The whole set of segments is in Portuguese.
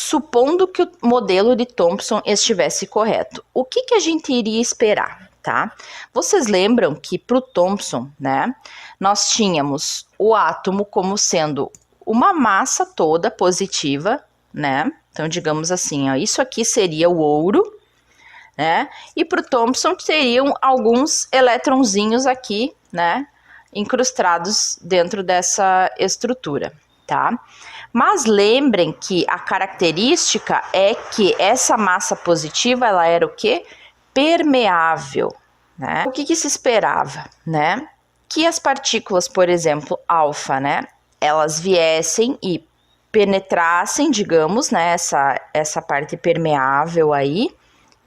supondo que o modelo de Thomson estivesse correto, o que que a gente iria esperar, tá? Vocês lembram que para o Thomson, né, nós tínhamos o átomo como sendo uma massa toda positiva, né? Então, digamos assim, ó, isso aqui seria o ouro, né? E para o Thomson teriam alguns eletronzinhos aqui, né, incrustados dentro dessa estrutura, tá? Mas lembrem que a característica é que essa massa positiva, ela era o quê? Permeável, né? O que que se esperava, né? Que as partículas, por exemplo, alfa, né, elas viessem e penetrassem, digamos, né, essa parte permeável aí,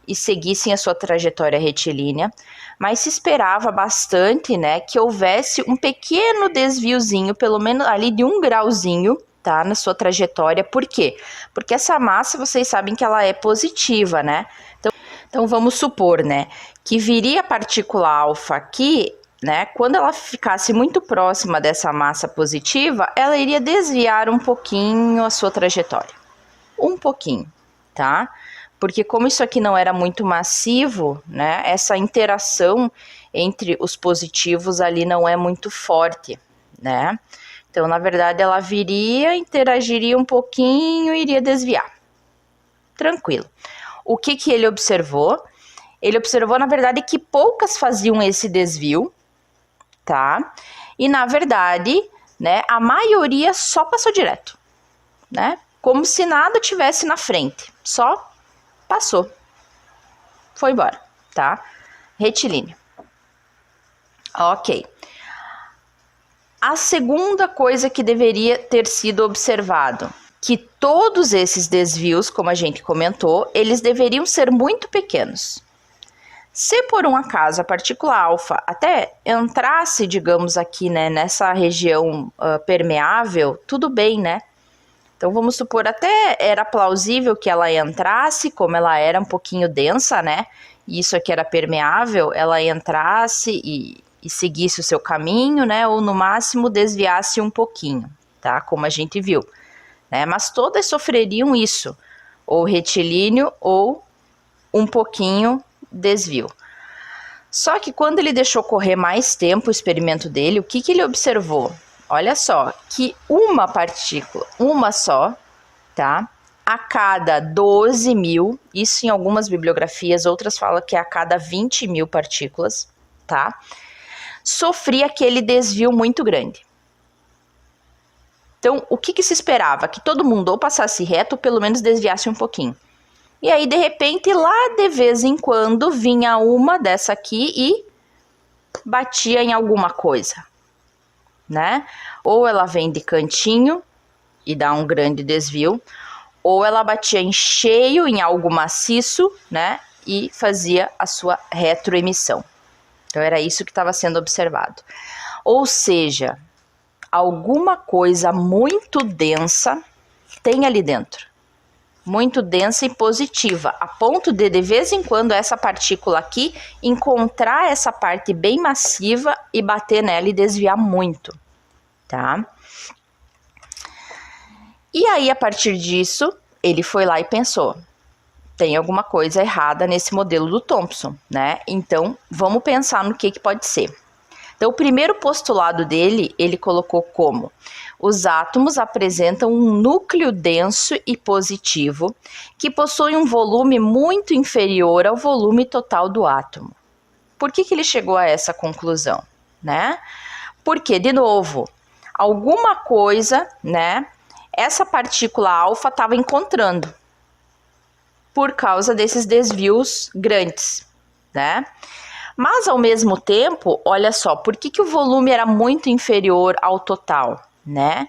e seguissem a sua trajetória retilínea, mas se esperava bastante, né, que houvesse um pequeno desviozinho, pelo menos ali de 1 grauzinho, tá, na sua trajetória. Por quê? Porque essa massa, vocês sabem que ela é positiva, né? Então vamos supor, né, que viria a partícula alfa aqui, né, quando ela ficasse muito próxima dessa massa positiva, ela iria desviar um pouquinho a sua trajetória. Um pouquinho, tá? Porque como isso aqui não era muito massivo, né, essa interação entre os positivos ali não é muito forte, né? Então, na verdade, ela viria, interagiria um pouquinho e iria desviar. Tranquilo. O que que ele observou? Ele observou, na verdade, que poucas faziam esse desvio, tá? E, na verdade, né, a maioria só passou direto, né? Como se nada tivesse na frente, só passou, foi embora, tá? Retilíneo. Ok. A segunda coisa que deveria ter sido observado, que todos esses desvios, como a gente comentou, eles deveriam ser muito pequenos. Se por um acaso a partícula alfa até entrasse, digamos aqui, né, nessa região permeável, tudo bem, né? Então vamos supor, até era plausível que ela entrasse, como ela era um pouquinho densa, né? E isso aqui era permeável, ela entrasse e seguisse o seu caminho, né? Ou no máximo desviasse um pouquinho, tá? Como a gente viu, né? Mas todas sofreriam isso, ou retilíneo ou um pouquinho desvio. Só que quando ele deixou correr mais tempo o experimento dele, o que que ele observou? Olha só, que uma partícula, uma só, tá? A cada 12 mil, isso em algumas bibliografias, outras falam que é a cada 20 mil partículas, tá? Sofria aquele desvio muito grande. Então, o que que se esperava? Que todo mundo ou passasse reto ou pelo menos desviasse um pouquinho. E aí, de repente, lá de vez em quando, vinha uma dessa aqui e batia em alguma coisa, né? Ou ela vem de cantinho e dá um grande desvio, ou ela batia em cheio em algo maciço, né? E fazia a sua retroemissão. Então, era isso que estava sendo observado. Ou seja, alguma coisa muito densa tem ali dentro. Muito densa e positiva, a ponto de vez em quando essa partícula aqui encontrar essa parte bem massiva e bater nela e desviar muito, tá? E aí, a partir disso, ele foi lá e pensou, tem alguma coisa errada nesse modelo do Thomson, né? Então, vamos pensar no que pode ser. Então, o primeiro postulado dele, ele colocou como: os átomos apresentam um núcleo denso e positivo que possui um volume muito inferior ao volume total do átomo. Por que ele chegou a essa conclusão, né? Porque, de novo, alguma coisa, né, essa partícula alfa estava encontrando por causa desses desvios grandes, né? Mas, ao mesmo tempo, olha só, por que o volume era muito inferior ao total, né?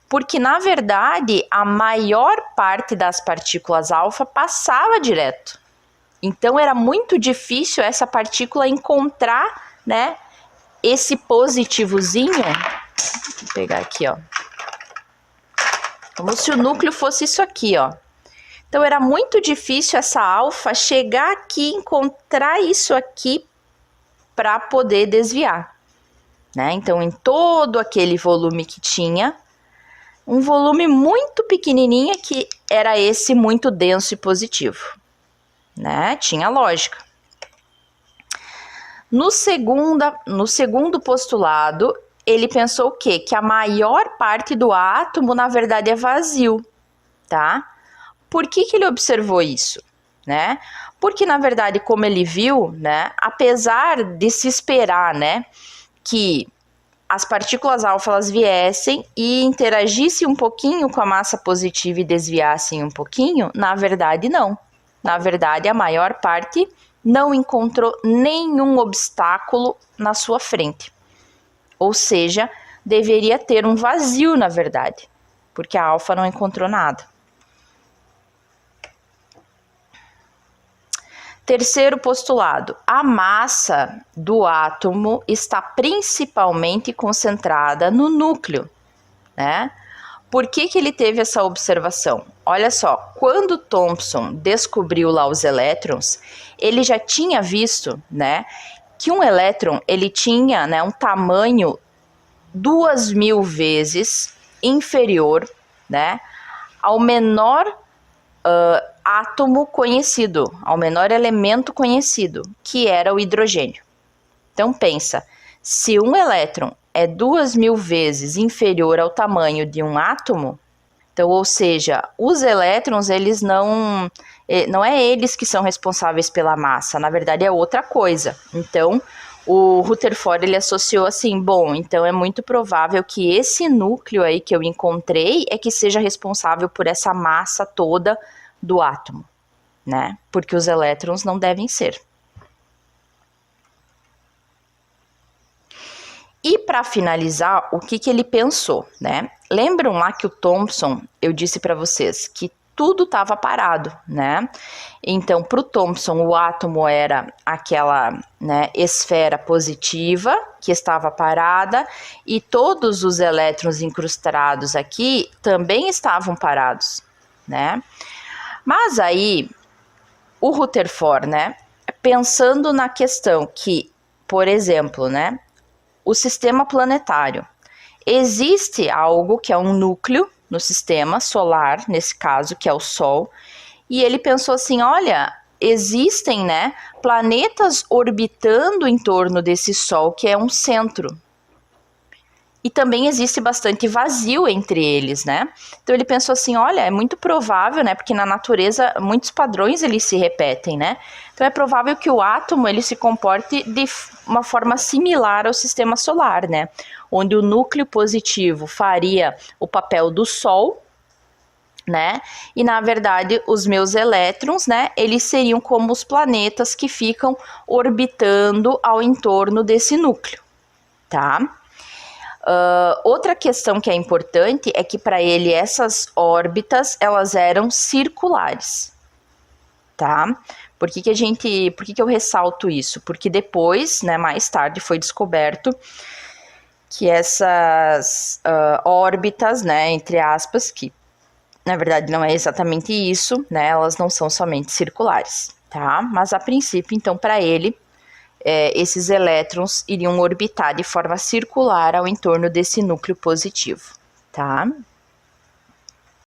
Porque, na verdade, a maior parte das partículas alfa passava direto. Então, era muito difícil essa partícula encontrar, né, esse positivozinho. Vou pegar aqui, ó. Como se o núcleo fosse isso aqui, ó. Então, era muito difícil essa alfa chegar aqui, encontrar isso aqui para poder desviar, né? Então, em todo aquele volume que tinha, Um volume muito pequenininho que era esse muito denso e positivo, né? Tinha lógica. No segundo postulado, ele pensou o quê? Que a maior parte do átomo, na verdade, é vazio, tá? Por que ele observou isso, né? Porque, na verdade, como ele viu, né, apesar de se esperar, né, que as partículas alfa elas viessem e interagissem um pouquinho com a massa positiva e desviassem um pouquinho, na verdade, não. Na verdade, a maior parte não encontrou nenhum obstáculo na sua frente. Ou seja, deveria ter um vazio, na verdade, porque a alfa não encontrou nada. Terceiro postulado, a massa do átomo está principalmente concentrada no núcleo, né? Por que ele teve essa observação? Olha só, quando Thomson descobriu lá os elétrons, ele já tinha visto, né, que um elétron ele tinha, né, um tamanho 2.000 vezes inferior, né, ao menor átomo conhecido, ao menor elemento conhecido, que era o hidrogênio. Então pensa, se um elétron é 2.000 vezes inferior ao tamanho de um átomo, então, ou seja, os elétrons, eles não é eles que são responsáveis pela massa, na verdade é outra coisa. Então, o Rutherford, ele associou assim, bom, então é muito provável que esse núcleo aí que eu encontrei é que seja responsável por essa massa toda do átomo, né? Porque os elétrons não devem ser. E para finalizar, o que ele pensou, né? Lembram lá que o Thomson, eu disse para vocês que tudo estava parado, né? Então, para o Thomson, o átomo era aquela, né, esfera positiva que estava parada e todos os elétrons incrustados aqui também estavam parados, né? Mas aí, o Rutherford, né, pensando na questão que, por exemplo, né, o sistema planetário, existe algo que é um núcleo no sistema solar, nesse caso, que é o Sol, e ele pensou assim, olha, existem, né, planetas orbitando em torno desse Sol, que é um centro. E também existe bastante vazio entre eles, né? Então ele pensou assim, olha, é muito provável, né? Porque na natureza muitos padrões eles se repetem, né? Então é provável que o átomo ele se comporte de uma forma similar ao sistema solar, né? Onde o núcleo positivo faria o papel do Sol, né? E na verdade os meus elétrons, né? Eles seriam como os planetas que ficam orbitando ao entorno desse núcleo, tá? Outra questão que é importante é que para ele essas órbitas elas eram circulares, tá? Por que eu ressalto isso? Porque depois, né, mais tarde foi descoberto que essas órbitas, né, entre aspas, que na verdade não é exatamente isso, né, elas não são somente circulares, tá? Mas a princípio, então, para ele, esses elétrons iriam orbitar de forma circular ao entorno desse núcleo positivo, tá?